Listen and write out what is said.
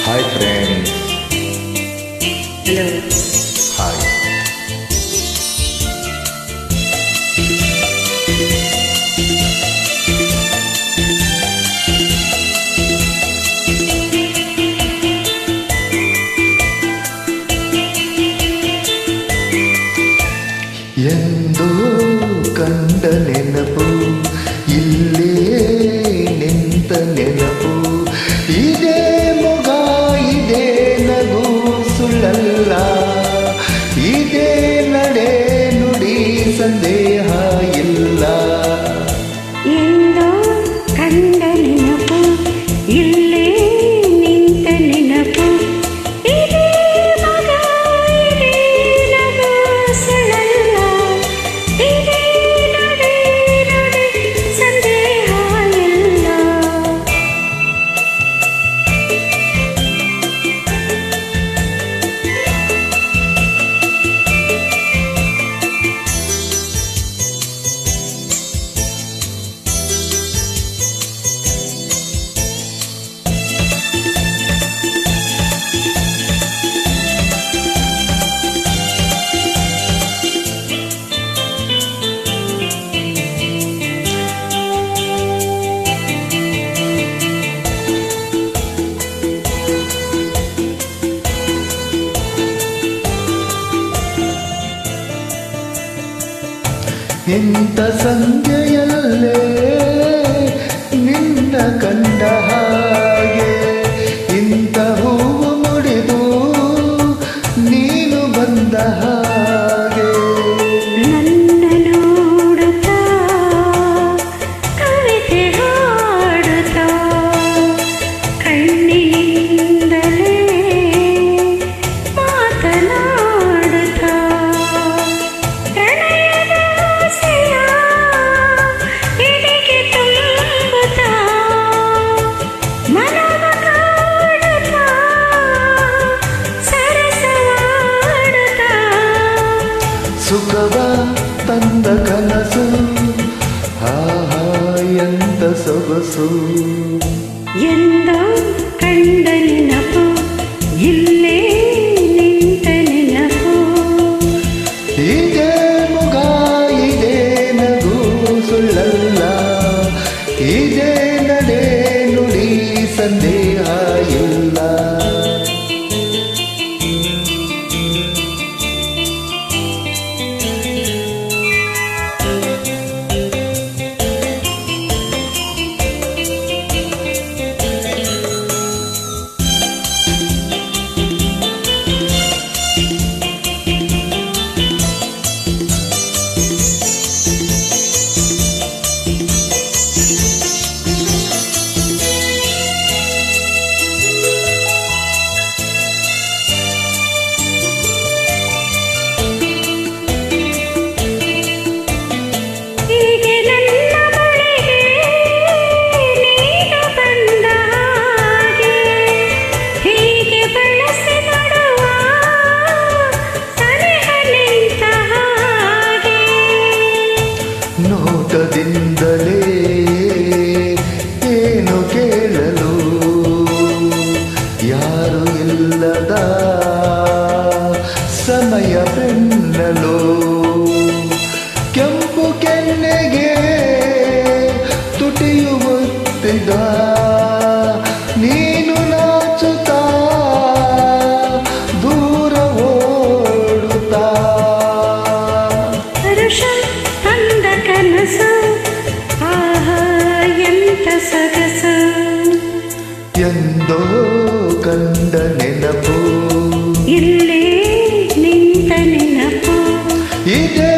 Hi friends. Hello. Hi. ಎಂದೋ ಕಂಡ ನೆನಪು, ಇಲ್ಲೇ ನಿಂತ ನೆನಪು, ಇದೇ ಮೊಗ ಇದೇ ನಗು ಸುಳ್ಳಲ್ಲ, ಇದೇ ನಡೆ ನುಡಿ ಸಂದೇಹ ಇಲ್ಲ. ಎಂದೋ ಕಂಡ ನೆನಪು, ಇಲ್ಲೇ ನಿಂತ ನೆನಪು, ಇದೇ ಮಗ ಇದೇ ನಗು ಸುಳ್ಳಲ್ಲ, ಇದೇ ನಡೆ ನುಡಿ ಸಂದೇಹ ಇಲ್ಲ. ಇಂಥ ಸಂಜೆಯಲ್ಲೇ ನಿನ್ನ ಕಂಡ ಹಾಗೆ, ಇಂಥ ಹೂವು ಮುಡಿದು ನೀನು ಬಂದ ಹಾಗೆ. ನನ್ನ ನೋಡುತ್ತಾ ಕವಿತೆ ಹಾಡುತ್ತಾ ಕಣ್ಣಿನಿಂದಲೇ ಮಾತನಾಡುತ್ತಾ ಪ್ರಣಯದ ಆಸೆಯ ಎದೆಗೆ ತುಂಬುತ್ತಾ ಮನವ ಕಾಡುತ್ತಾ ಸರಸವಾಡುತ್ತಾ ಸುಖವ ತಂದ ಕನಸು, ಆಹಾ ಎಂತ ಸೊಗಸು. ಎಂದೋ ಕಂಡ ನೆನಪು, ಇಲ್ಲೇ ನಿಂತ ನೆನಪು, ಇದೇ ಮೊಗ ಇದೇ ನಗು ಸುಳ್ಳಲ್ಲ, ಇದೇ ನಡೆ ನುಡಿ ಸಂದೇಹ ಇಲ್ಲ. ಹೀಗೆ ನನ್ನ ಬಳಿಗೆ ನೀನು ಬಂದ ಹಾಗೆ, ಹೀಗೆ ಬಳಸಿ ನಡುವ ಸನಿಹ ನಿಂತ ಹಾಗೆ. ನೋಟದಿಂದಲೇ ಏನು ಕೇಳಲು, ಯಾರು ಇಲ್ಲದ ಸಮಯ ಬೆನ್ನಲು, ಕೆಂಪು ಕೆನ್ನೆಗೆ ತುಟಿಯು ಒತ್ತಿದ ನೀನು ನಾಚುತ್ತಾ ದೂರ ಓಡುತ್ತಾ. ಹರುಷ ತಂದ ಕನಸು, ಆಹಾ ಎಂತ ಸೊಗಸು. ಎಂದೋ ಕಂಡ ನೆನಪು, ಇಲ್ಲೇ ನಿಂತ ನೆನಪು, ಇದೇ